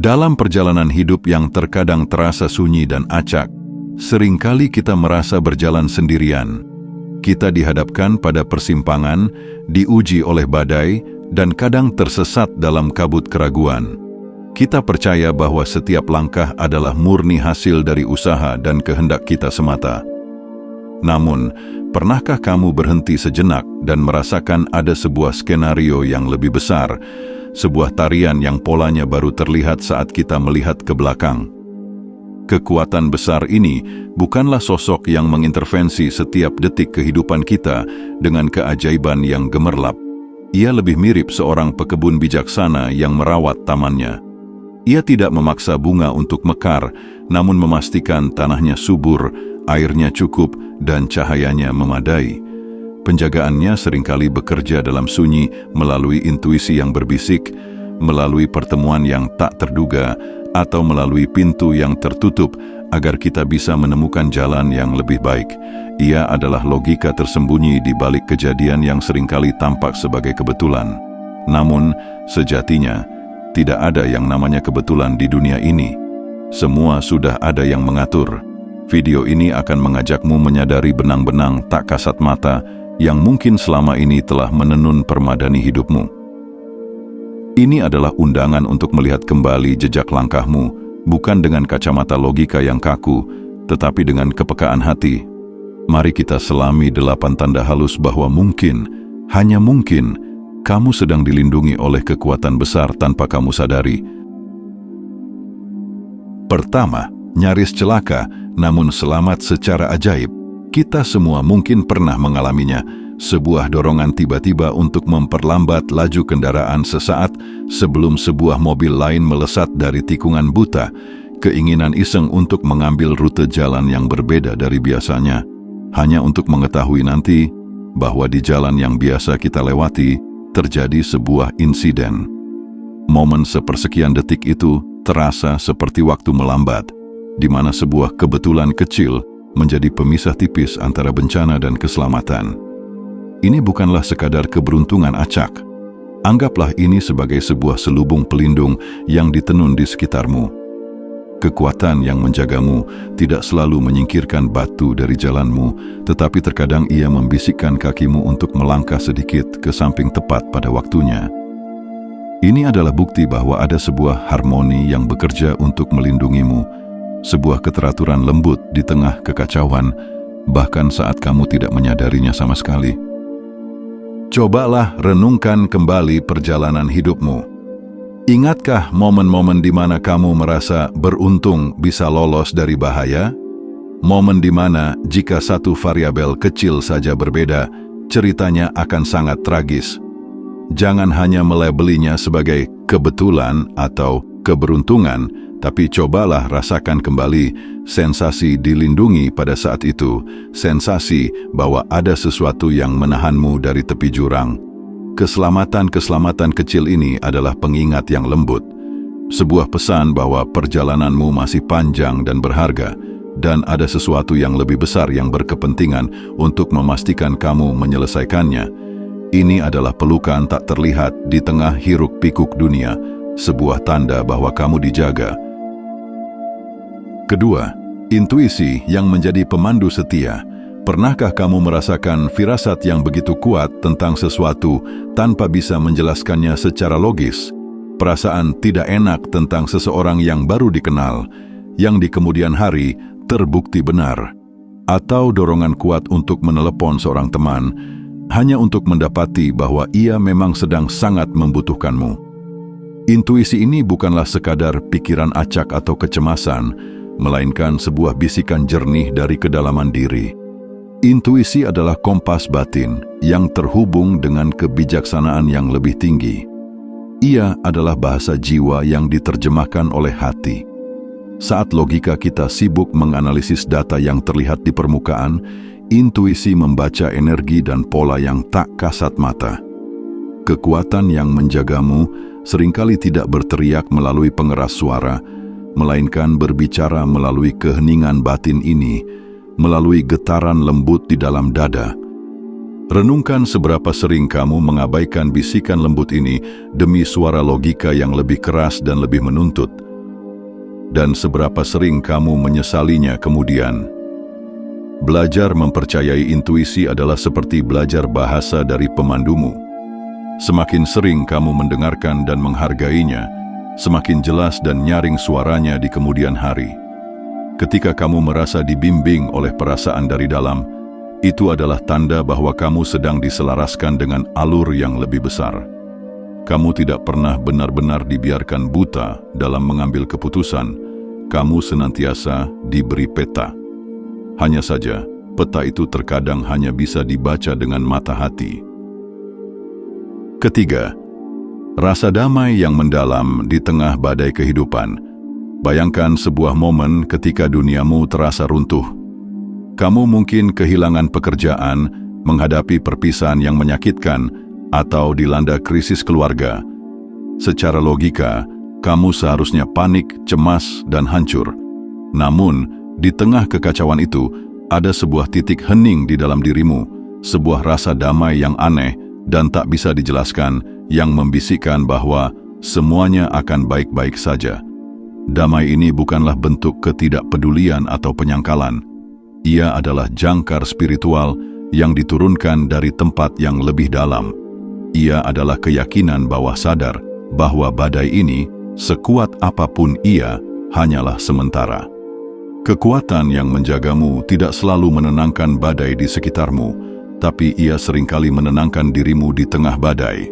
Dalam perjalanan hidup yang terkadang terasa sunyi dan acak, seringkali kita merasa berjalan sendirian. Kita dihadapkan pada persimpangan, diuji oleh badai, dan kadang tersesat dalam kabut keraguan. Kita percaya bahwa setiap langkah adalah murni hasil dari usaha dan kehendak kita semata. Namun, pernahkah kamu berhenti sejenak dan merasakan ada sebuah skenario yang lebih besar, sebuah tarian yang polanya baru terlihat saat kita melihat ke belakang? Kekuatan besar ini bukanlah sosok yang mengintervensi setiap detik kehidupan kita dengan keajaiban yang gemerlap. Ia lebih mirip seorang pekebun bijaksana yang merawat tamannya. Ia tidak memaksa bunga untuk mekar, namun memastikan tanahnya subur, airnya cukup, dan cahayanya memadai. Penjagaannya seringkali bekerja dalam sunyi melalui intuisi yang berbisik, melalui pertemuan yang tak terduga, atau melalui pintu yang tertutup agar kita bisa menemukan jalan yang lebih baik. Ia adalah logika tersembunyi di balik kejadian yang seringkali tampak sebagai kebetulan. Namun, sejatinya, tidak ada yang namanya kebetulan di dunia ini. Semua sudah ada yang mengatur. Video ini akan mengajakmu menyadari benang-benang tak kasat mata yang mungkin selama ini telah menenun permadani hidupmu. Ini adalah undangan untuk melihat kembali jejak langkahmu, bukan dengan kacamata logika yang kaku, tetapi dengan kepekaan hati. Mari kita selami 8 tanda halus bahwa mungkin, hanya mungkin, kamu sedang dilindungi oleh kekuatan besar tanpa kamu sadari. Pertama, nyaris celaka, namun selamat secara ajaib. Kita semua mungkin pernah mengalaminya. Sebuah dorongan tiba-tiba untuk memperlambat laju kendaraan sesaat sebelum sebuah mobil lain melesat dari tikungan buta. Keinginan iseng untuk mengambil rute jalan yang berbeda dari biasanya, hanya untuk mengetahui nanti bahwa di jalan yang biasa kita lewati terjadi sebuah insiden. Momen sepersekian detik itu terasa seperti waktu melambat, di mana sebuah kebetulan kecil menjadi pemisah tipis antara bencana dan keselamatan. Ini bukanlah sekadar keberuntungan acak. Anggaplah ini sebagai sebuah selubung pelindung yang ditenun di sekitarmu. Kekuatan yang menjagamu tidak selalu menyingkirkan batu dari jalanmu, tetapi terkadang ia membisikkan kakimu untuk melangkah sedikit ke samping tepat pada waktunya. Ini adalah bukti bahwa ada sebuah harmoni yang bekerja untuk melindungimu, sebuah keteraturan lembut di tengah kekacauan, bahkan saat kamu tidak menyadarinya sama sekali. Cobalah renungkan kembali perjalanan hidupmu. Ingatkah momen-momen di mana kamu merasa beruntung bisa lolos dari bahaya? Momen di mana jika satu variabel kecil saja berbeda, ceritanya akan sangat tragis. Jangan hanya melabelinya sebagai kebetulan atau keberuntungan, tapi cobalah rasakan kembali sensasi dilindungi pada saat itu, sensasi bahwa ada sesuatu yang menahanmu dari tepi jurang. Keselamatan-keselamatan kecil ini adalah pengingat yang lembut, sebuah pesan bahwa perjalananmu masih panjang dan berharga, dan ada sesuatu yang lebih besar yang berkepentingan untuk memastikan kamu menyelesaikannya. Ini adalah pelukan tak terlihat di tengah hiruk-pikuk dunia, sebuah tanda bahwa kamu dijaga. Kedua, intuisi yang menjadi pemandu setia. Pernahkah kamu merasakan firasat yang begitu kuat tentang sesuatu tanpa bisa menjelaskannya secara logis? Perasaan tidak enak tentang seseorang yang baru dikenal, yang di kemudian hari terbukti benar. Atau dorongan kuat untuk menelepon seorang teman, hanya untuk mendapati bahwa ia memang sedang sangat membutuhkanmu. Intuisi ini bukanlah sekadar pikiran acak atau kecemasan, melainkan sebuah bisikan jernih dari kedalaman diri. Intuisi adalah kompas batin yang terhubung dengan kebijaksanaan yang lebih tinggi. Ia adalah bahasa jiwa yang diterjemahkan oleh hati. Saat logika kita sibuk menganalisis data yang terlihat di permukaan, intuisi membaca energi dan pola yang tak kasat mata. Kekuatan yang menjagamu seringkali tidak berteriak melalui pengeras suara, melainkan berbicara melalui keheningan batin ini, melalui getaran lembut di dalam dada. Renungkan seberapa sering kamu mengabaikan bisikan lembut ini demi suara logika yang lebih keras dan lebih menuntut. dan seberapa sering kamu menyesalinya kemudian. Belajar mempercayai intuisi adalah seperti belajar bahasa dari pemandumu. Semakin sering kamu mendengarkan dan menghargainya, semakin jelas dan nyaring suaranya di kemudian hari. Ketika kamu merasa dibimbing oleh perasaan dari dalam, itu adalah tanda bahwa kamu sedang diselaraskan dengan alur yang lebih besar. Kamu tidak pernah benar-benar dibiarkan buta dalam mengambil keputusan. Kamu senantiasa diberi peta. Hanya saja, peta itu terkadang hanya bisa dibaca dengan mata hati. Ketiga, rasa damai yang mendalam di tengah badai kehidupan. Bayangkan sebuah momen ketika duniamu terasa runtuh. Kamu mungkin kehilangan pekerjaan, menghadapi perpisahan yang menyakitkan, atau dilanda krisis keluarga. Secara logika, kamu seharusnya panik, cemas, dan hancur. Namun, di tengah kekacauan itu, ada sebuah titik hening di dalam dirimu, sebuah rasa damai yang aneh dan tak bisa dijelaskan, yang membisikkan bahwa semuanya akan baik-baik saja. Damai ini bukanlah bentuk ketidakpedulian atau penyangkalan. Ia adalah jangkar spiritual yang diturunkan dari tempat yang lebih dalam. Ia adalah keyakinan bawah sadar bahwa badai ini, sekuat apapun ia, hanyalah sementara. Kekuatan yang menjagamu tidak selalu menenangkan badai di sekitarmu, tapi ia seringkali menenangkan dirimu di tengah badai.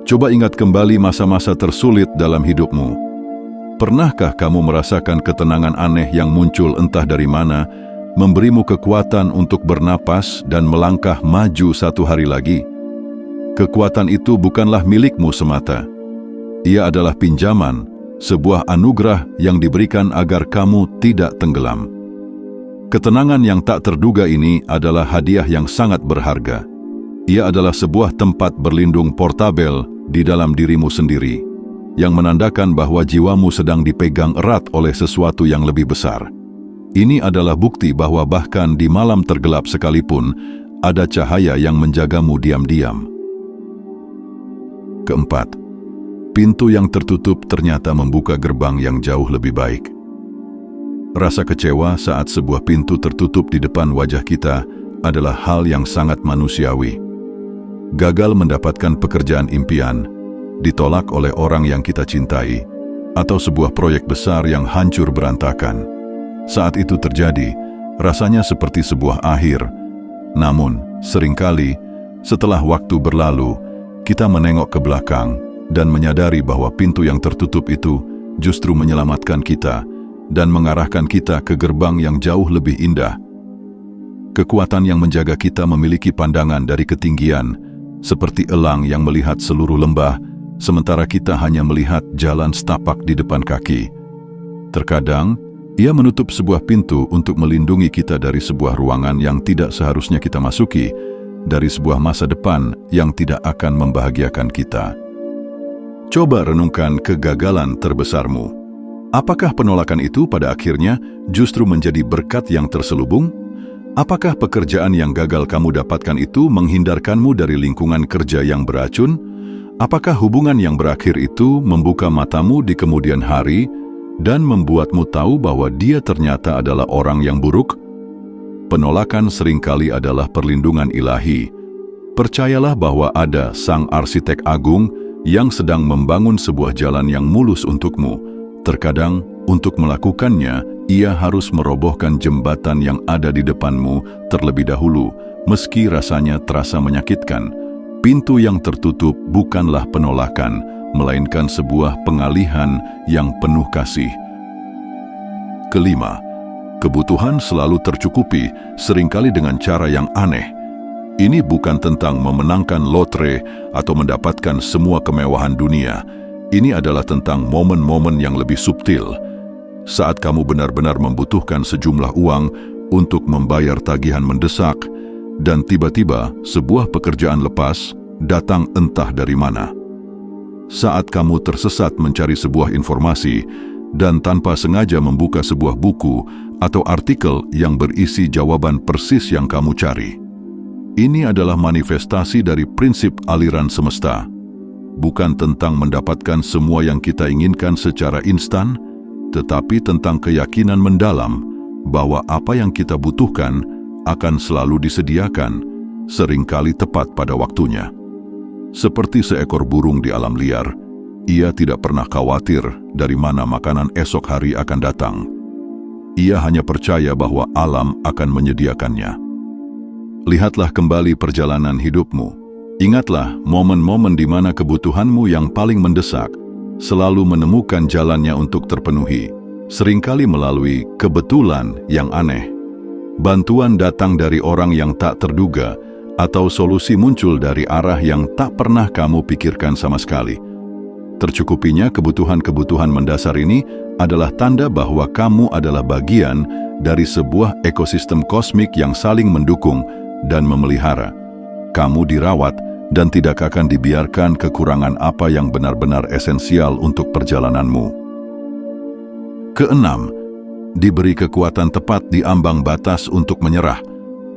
Coba ingat kembali masa-masa tersulit dalam hidupmu. Pernahkah kamu merasakan ketenangan aneh yang muncul entah dari mana, memberimu kekuatan untuk bernapas dan melangkah maju satu hari lagi? Kekuatan itu bukanlah milikmu semata. Ia adalah pinjaman, sebuah anugerah yang diberikan agar kamu tidak tenggelam. Ketenangan yang tak terduga ini adalah hadiah yang sangat berharga. Ia adalah sebuah tempat berlindung portabel di dalam dirimu sendiri, yang menandakan bahwa jiwamu sedang dipegang erat oleh sesuatu yang lebih besar. Ini adalah bukti bahwa bahkan di malam tergelap sekalipun, ada cahaya yang menjagamu diam-diam. Keempat, pintu yang tertutup ternyata membuka gerbang yang jauh lebih baik. Rasa kecewa saat sebuah pintu tertutup di depan wajah kita adalah hal yang sangat manusiawi. Gagal mendapatkan pekerjaan impian, ditolak oleh orang yang kita cintai, atau sebuah proyek besar yang hancur berantakan. Saat itu terjadi, rasanya seperti sebuah akhir. Namun, seringkali, setelah waktu berlalu, kita menengok ke belakang dan menyadari bahwa pintu yang tertutup itu justru menyelamatkan kita dan mengarahkan kita ke gerbang yang jauh lebih indah. Kekuatan yang menjaga kita memiliki pandangan dari ketinggian, seperti elang yang melihat seluruh lembah, sementara kita hanya melihat jalan setapak di depan kaki. Terkadang, ia menutup sebuah pintu untuk melindungi kita dari sebuah ruangan yang tidak seharusnya kita masuki, dari sebuah masa depan yang tidak akan membahagiakan kita. Coba renungkan kegagalan terbesarmu. Apakah penolakan itu pada akhirnya justru menjadi berkat yang terselubung? Apakah pekerjaan yang gagal kamu dapatkan itu menghindarkanmu dari lingkungan kerja yang beracun? Apakah hubungan yang berakhir itu membuka matamu di kemudian hari dan membuatmu tahu bahwa dia ternyata adalah orang yang buruk? Penolakan seringkali adalah perlindungan ilahi. Percayalah bahwa ada Sang Arsitek Agung yang sedang membangun sebuah jalan yang mulus untukmu. Terkadang, untuk melakukannya, ia harus merobohkan jembatan yang ada di depanmu terlebih dahulu, meski rasanya terasa menyakitkan. Pintu yang tertutup bukanlah penolakan, melainkan sebuah pengalihan yang penuh kasih. Kelima, kebutuhan selalu tercukupi, seringkali dengan cara yang aneh. Ini bukan tentang memenangkan lotre atau mendapatkan semua kemewahan dunia. Ini adalah tentang momen-momen yang lebih subtil. Saat kamu benar-benar membutuhkan sejumlah uang untuk membayar tagihan mendesak, dan tiba-tiba sebuah pekerjaan lepas datang entah dari mana. Saat kamu tersesat mencari sebuah informasi, dan tanpa sengaja membuka sebuah buku atau artikel yang berisi jawaban persis yang kamu cari. Ini adalah manifestasi dari prinsip aliran semesta. Bukan tentang mendapatkan semua yang kita inginkan secara instan, tetapi tentang keyakinan mendalam bahwa apa yang kita butuhkan akan selalu disediakan, seringkali tepat pada waktunya. Seperti seekor burung di alam liar, ia tidak pernah khawatir dari mana makanan esok hari akan datang. Ia hanya percaya bahwa alam akan menyediakannya. Lihatlah kembali perjalanan hidupmu. Ingatlah momen-momen di mana kebutuhanmu yang paling mendesak selalu menemukan jalannya untuk terpenuhi, seringkali melalui kebetulan yang aneh. Bantuan datang dari orang yang tak terduga, atau solusi muncul dari arah yang tak pernah kamu pikirkan sama sekali. Tercukupinya kebutuhan-kebutuhan mendasar ini adalah tanda bahwa kamu adalah bagian dari sebuah ekosistem kosmik yang saling mendukung dan memelihara. Kamu dirawat dan tidak akan dibiarkan kekurangan apa yang benar-benar esensial untuk perjalananmu. Keenam, diberi kekuatan tepat di ambang batas untuk menyerah.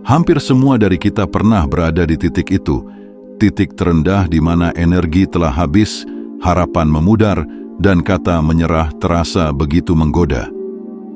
Hampir semua dari kita pernah berada di titik itu, titik terendah di mana energi telah habis, harapan memudar, dan kata menyerah terasa begitu menggoda.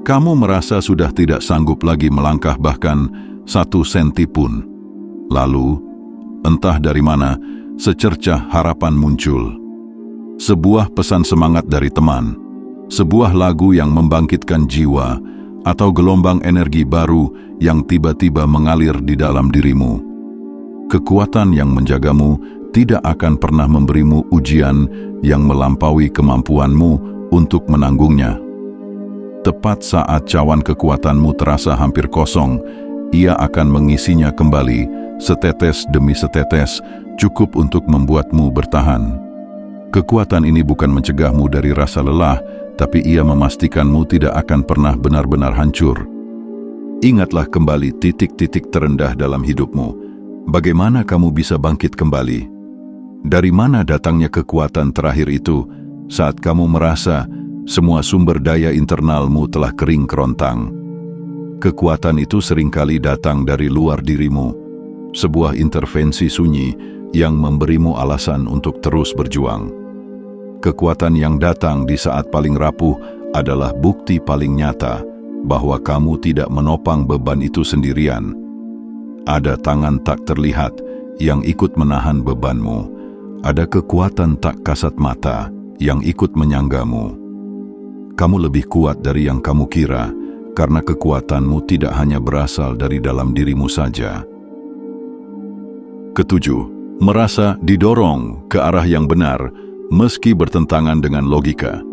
Kamu merasa sudah tidak sanggup lagi melangkah bahkan 1 senti pun. Lalu, entah dari mana, secercah harapan muncul. Sebuah pesan semangat dari teman, sebuah lagu yang membangkitkan jiwa, atau gelombang energi baru yang tiba-tiba mengalir di dalam dirimu. Kekuatan yang menjagamu tidak akan pernah memberimu ujian yang melampaui kemampuanmu untuk menanggungnya. Tepat saat cawan kekuatanmu terasa hampir kosong, ia akan mengisinya kembali, setetes demi setetes, cukup untuk membuatmu bertahan. Kekuatan ini bukan mencegahmu dari rasa lelah, tapi ia memastikanmu tidak akan pernah benar-benar hancur. Ingatlah kembali titik-titik terendah dalam hidupmu. Bagaimana kamu bisa bangkit kembali? Dari mana datangnya kekuatan terakhir itu saat kamu merasa semua sumber daya internalmu telah kering kerontang? Kekuatan itu seringkali datang dari luar dirimu, sebuah intervensi sunyi yang memberimu alasan untuk terus berjuang. Kekuatan yang datang di saat paling rapuh adalah bukti paling nyata bahwa kamu tidak menopang beban itu sendirian. Ada tangan tak terlihat yang ikut menahan bebanmu. Ada kekuatan tak kasat mata yang ikut menyanggamu. Kamu lebih kuat dari yang kamu kira, karena kekuatanmu tidak hanya berasal dari dalam dirimu saja. Ketujuh, merasa didorong ke arah yang benar, meski bertentangan dengan logika.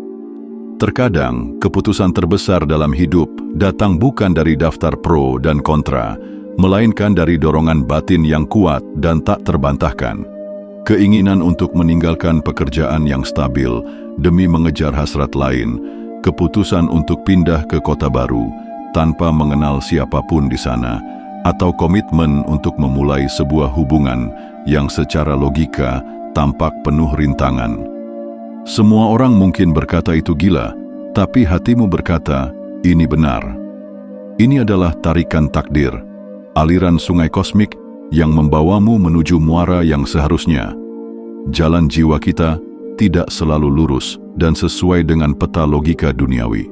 Terkadang, keputusan terbesar dalam hidup datang bukan dari daftar pro dan kontra, melainkan dari dorongan batin yang kuat dan tak terbantahkan. Keinginan untuk meninggalkan pekerjaan yang stabil demi mengejar hasrat lain, keputusan untuk pindah ke kota baru tanpa mengenal siapapun di sana, atau komitmen untuk memulai sebuah hubungan yang secara logika tampak penuh rintangan. Semua orang mungkin berkata itu gila, tapi hatimu berkata, ini benar. Ini adalah tarikan takdir, aliran sungai kosmik yang membawamu menuju muara yang seharusnya. Jalan jiwa kita tidak selalu lurus dan sesuai dengan peta logika duniawi.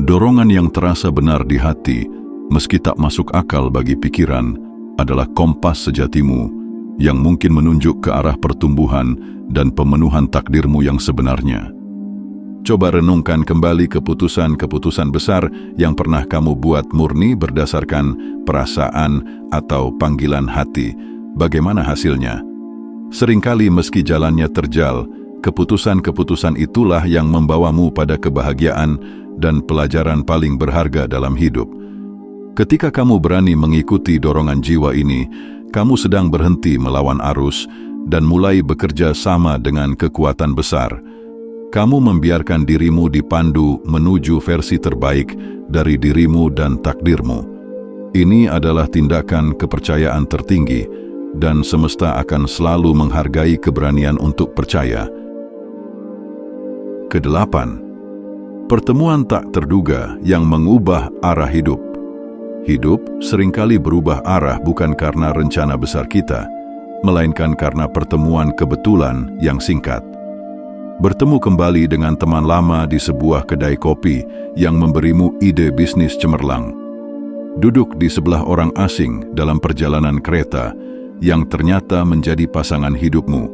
Dorongan yang terasa benar di hati, meski tak masuk akal bagi pikiran, adalah kompas sejatimu yang mungkin menunjuk ke arah pertumbuhan dan pemenuhan takdirmu yang sebenarnya. Coba renungkan kembali keputusan-keputusan besar yang pernah kamu buat murni berdasarkan perasaan atau panggilan hati. Bagaimana hasilnya? Seringkali meski jalannya terjal, keputusan-keputusan itulah yang membawamu pada kebahagiaan dan pelajaran paling berharga dalam hidup. Ketika kamu berani mengikuti dorongan jiwa ini, kamu sedang berhenti melawan arus dan mulai bekerja sama dengan kekuatan besar. Kamu membiarkan dirimu dipandu menuju versi terbaik dari dirimu dan takdirmu. Ini adalah tindakan kepercayaan tertinggi, dan semesta akan selalu menghargai keberanian untuk percaya. Kedelapan, pertemuan tak terduga yang mengubah arah hidup. Hidup seringkali berubah arah bukan karena rencana besar kita, melainkan karena pertemuan kebetulan yang singkat. Bertemu kembali dengan teman lama di sebuah kedai kopi yang memberimu ide bisnis cemerlang. Duduk di sebelah orang asing dalam perjalanan kereta yang ternyata menjadi pasangan hidupmu.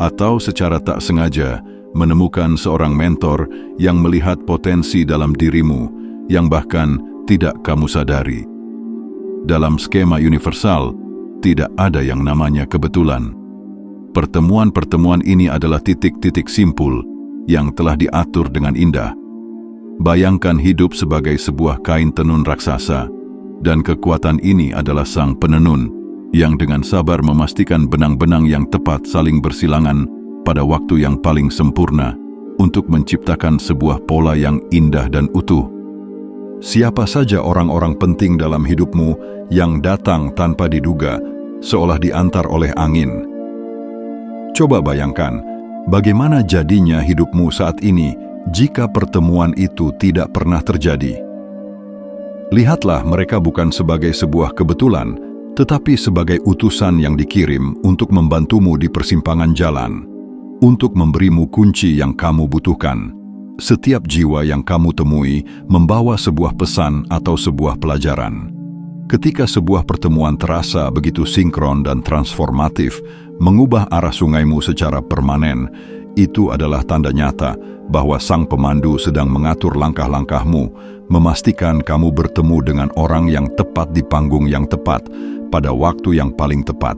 Atau secara tak sengaja menemukan seorang mentor yang melihat potensi dalam dirimu yang bahkan tidak kamu sadari. Dalam skema universal, tidak ada yang namanya kebetulan. Pertemuan-pertemuan ini adalah titik-titik simpul yang telah diatur dengan indah. Bayangkan hidup sebagai sebuah kain tenun raksasa, dan kekuatan ini adalah sang penenun yang dengan sabar memastikan benang-benang yang tepat saling bersilangan pada waktu yang paling sempurna untuk menciptakan sebuah pola yang indah dan utuh. Siapa saja orang-orang penting dalam hidupmu yang datang tanpa diduga, seolah diantar oleh angin. Coba bayangkan, bagaimana jadinya hidupmu saat ini jika pertemuan itu tidak pernah terjadi. Lihatlah mereka bukan sebagai sebuah kebetulan, tetapi sebagai utusan yang dikirim untuk membantumu di persimpangan jalan, untuk memberimu kunci yang kamu butuhkan. Setiap jiwa yang kamu temui membawa sebuah pesan atau sebuah pelajaran. Ketika sebuah pertemuan terasa begitu sinkron dan transformatif, mengubah arah sungaimu secara permanen, itu adalah tanda nyata bahwa sang pemandu sedang mengatur langkah-langkahmu, memastikan kamu bertemu dengan orang yang tepat di panggung yang tepat, pada waktu yang paling tepat.